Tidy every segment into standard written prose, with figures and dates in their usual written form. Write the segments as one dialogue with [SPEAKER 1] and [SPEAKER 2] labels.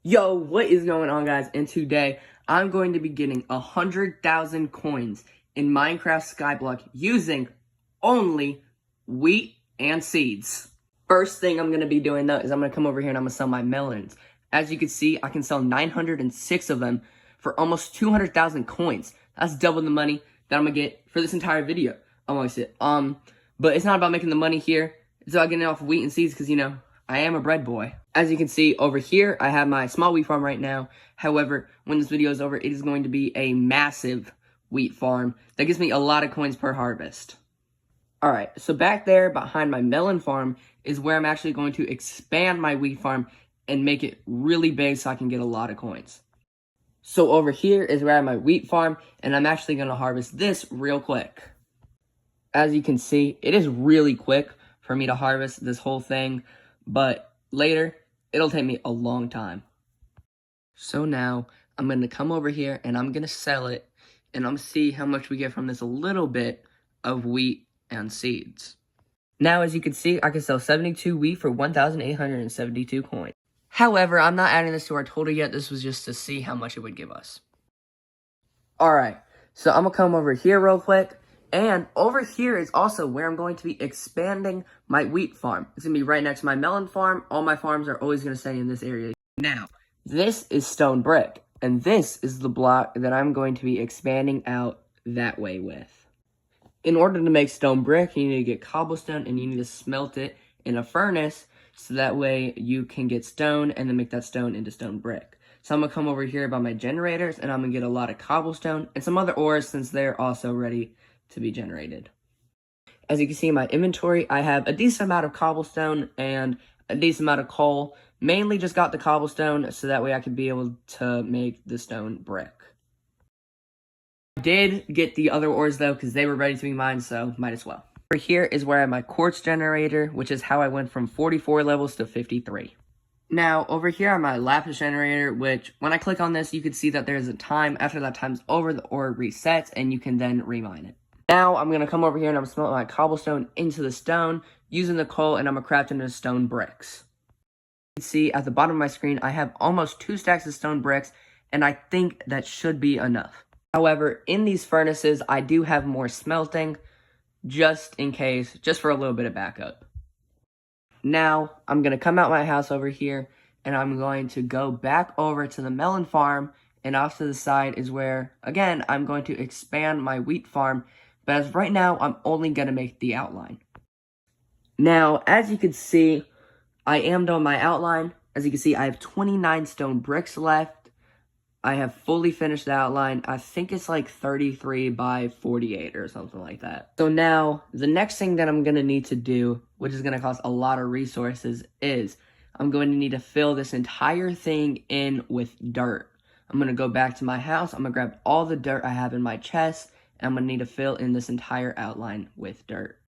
[SPEAKER 1] Yo, what is going on, guys? And today I'm going to be getting 100,000 coins in Minecraft Skyblock using only wheat and seeds. First thing I'm going to be doing though is I'm going to come over here and I'm going to sell my melons. As you can see, I can sell 906 of them for almost 200,000 coins. That's double the money that I'm going to get for this entire video. Almost it. But it's not about making the money here. It's about getting off wheat and seeds because, I am a bread boy. As you can see over here, I have my small wheat farm right now. However, when this video is over, it is going to be a massive wheat farm that gives me a lot of coins per harvest. Alright, so back there behind my melon farm is where I'm actually going to expand my wheat farm and make it really big so I can get a lot of coins. So over here is where I have my wheat farm, and I'm actually going to harvest this real quick. As you can see, it is really quick for me to harvest this whole thing, but later, it'll take me a long time. So now, I'm going to come over here and I'm going to sell it, and I'm going to see how much we get from this little bit of wheat and seeds. Now, as you can see, I can sell 72 wheat for 1,872 coins. However, I'm not adding this to our total yet. This was just to see how much it would give us. Alright, so I'm going to come over here real quick. And over here is also where I'm going to be expanding my wheat farm. It's going to be right next to my melon farm. All my farms are always going to stay in this area. Now, this is stone brick. And this is the block that I'm going to be expanding out that way with. In order to make stone brick, you need to get cobblestone and you need to smelt it in a furnace. So that way you can get stone and then make that stone into stone brick. So I'm going to come over here by my generators and I'm going to get a lot of cobblestone and some other ores since they're also ready to be generated. As you can see in my inventory, I have a decent amount of cobblestone and a decent amount of coal. Mainly just got the cobblestone so that way I could be able to make the stone brick. I did get the other ores though because they were ready to be mined, so might as well. Over here is where I have my quartz generator, which is how I went from 44 levels to 53. Now, over here are my lapis generator, which when I click on this, you can see that there's a time. After that time's over, the ore resets and you can then remine it. Now, I'm going to come over here and I'm going to smelt my cobblestone into the stone using the coal, and I'm going to craft into stone bricks. You can see at the bottom of my screen, I have almost 2 stacks of stone bricks, and I think that should be enough. However, in these furnaces, I do have more smelting, just in case, just for a little bit of backup. Now, I'm going to come out my house over here, and I'm going to go back over to the melon farm, and off to the side is where, again, I'm going to expand my wheat farm. But as right now, I'm only going to make the outline. Now, as you can see, I am done my outline. As you can see, I have 29 stone bricks left. I have fully finished the outline. I think it's like 33 by 48 or something like that. So now, the next thing that I'm going to need to do, which is going to cost a lot of resources, is I'm going to need to fill this entire thing in with dirt. I'm going to go back to my house. I'm going to grab all the dirt I have in my chest. I'm going to need to fill in this entire outline with dirt.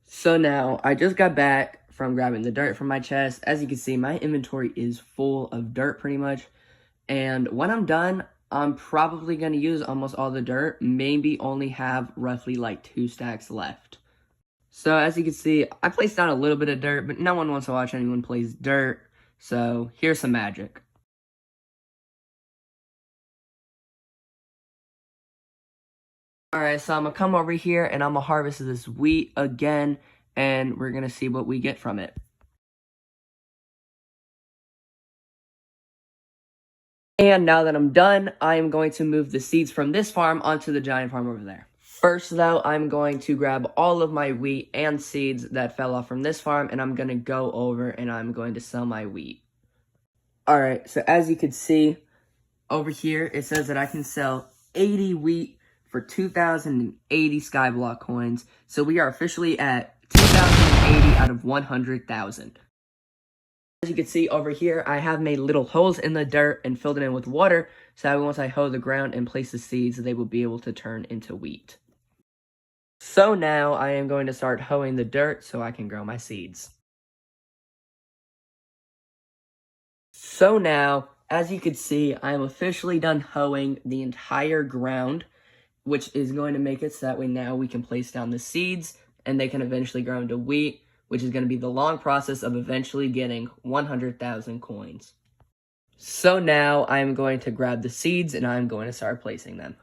[SPEAKER 1] So now, I just got back from grabbing the dirt from my chest. As you can see, my inventory is full of dirt pretty much. And when I'm done, I'm probably going to use almost all the dirt. Maybe only have roughly like 2 stacks left. So as you can see, I placed down a little bit of dirt, but no one wants to watch anyone place dirt. So here's some magic. Alright, so I'm going to come over here and I'm going to harvest this wheat again, and we're going to see what we get from it. And now that I'm done, I am going to move the seeds from this farm onto the giant farm over there. First though, I'm going to grab all of my wheat and seeds that fell off from this farm, and I'm going to go over and I'm going to sell my wheat. Alright, so as you can see, over here it says that I can sell 80 wheat for 2,080 Skyblock coins. So we are officially at 2,080 out of 100,000. As you can see over here, I have made little holes in the dirt and filled it in with water. So once I hoe the ground and place the seeds, they will be able to turn into wheat. So now I am going to start hoeing the dirt so I can grow my seeds. So now, as you can see, I am officially done hoeing the entire ground, which is going to make it so that way now we can place down the seeds and they can eventually grow into wheat, which is going to be the long process of eventually getting 100,000 coins. So now I'm going to grab the seeds and I'm going to start placing them.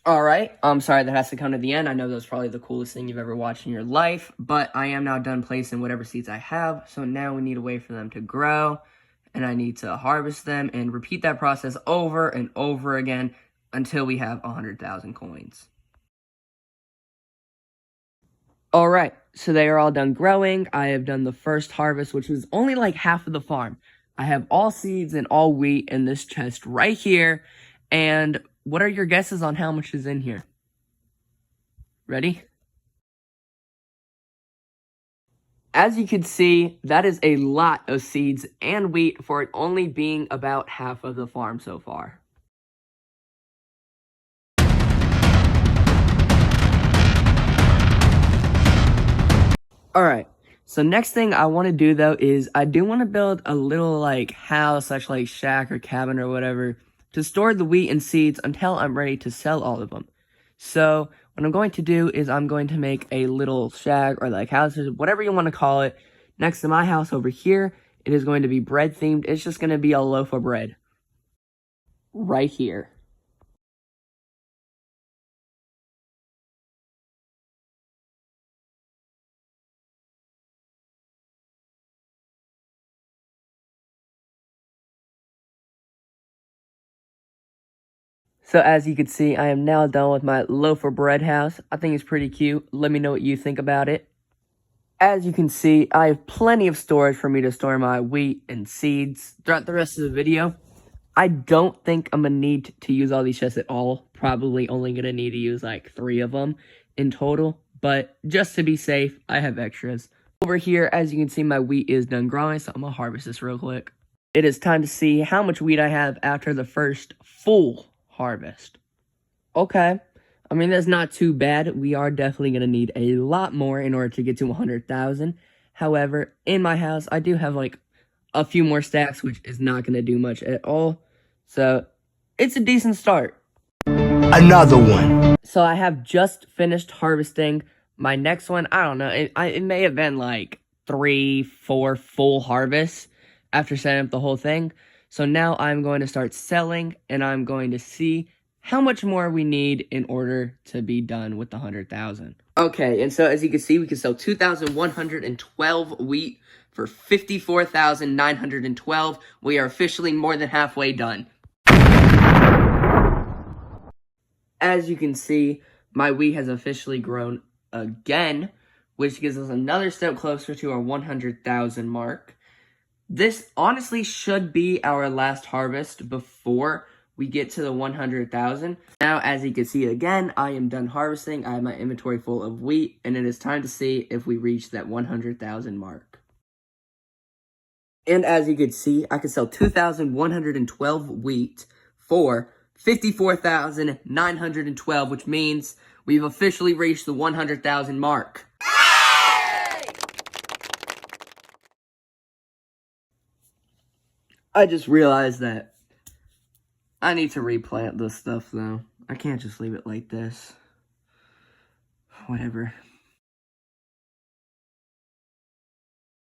[SPEAKER 1] Alright, I'm sorry that has to come to the end. I know that was probably the coolest thing you've ever watched in your life, but I am now done placing whatever seeds I have, so now we need to wait for them to grow, and I need to harvest them and repeat that process over and over again until we have 100,000 coins. Alright, so they are all done growing. I have done the first harvest, which was only like half of the farm. I have all seeds and all wheat in this chest right here, and what are your guesses on how much is in here? Ready? As you can see, that is a lot of seeds and wheat for it only being about half of the farm so far. Alright, so next thing I want to do though is I do want to build a little like house, like shack or cabin or whatever to store the wheat and seeds until I'm ready to sell all of them. So what I'm going to do is I'm going to make a little shack or like house, whatever you want to call it, next to my house over here. It is going to be bread themed. It's just going to be a loaf of bread right here. So as you can see, I am now done with my loaf of bread house. I think it's pretty cute. Let me know what you think about it. As you can see, I have plenty of storage for me to store my wheat and seeds throughout the rest of the video. I don't think I'm going to need to use all these chests at all. Probably only going to need to use like 3 of them in total. But just to be safe, I have extras. Over here, as you can see, my wheat is done growing, so I'm going to harvest this real quick. It is time to see how much wheat I have after the first full harvest. Okay. I mean, that's not too bad. We are definitely going to need a lot more in order to get to 100,000. However, in my house, I do have like a few more stacks, which is not going to do much at all. So, it's a decent start.
[SPEAKER 2] Another one.
[SPEAKER 1] So, I have just finished harvesting. My next one, I don't know. It may have been like 3, 4 full harvests after setting up the whole thing. So, now I'm going to start selling, and I'm going to see how much more we need in order to be done with the 100,000. Okay, and so as you can see, we can sell 2,112 wheat for 54,912. We are officially more than halfway done. As you can see, my wheat has officially grown again, which gives us another step closer to our 100,000 mark. This honestly should be our last harvest before we get to the 100,000. Now, as you can see again, I am done harvesting. I have my inventory full of wheat, and it is time to see if we reach that 100,000 mark. And as you can see, I can sell 2,112 wheat for 54,912, which means we've officially reached the 100,000 mark. I just realized that I need to replant this stuff, though. I can't just leave it like this. Whatever.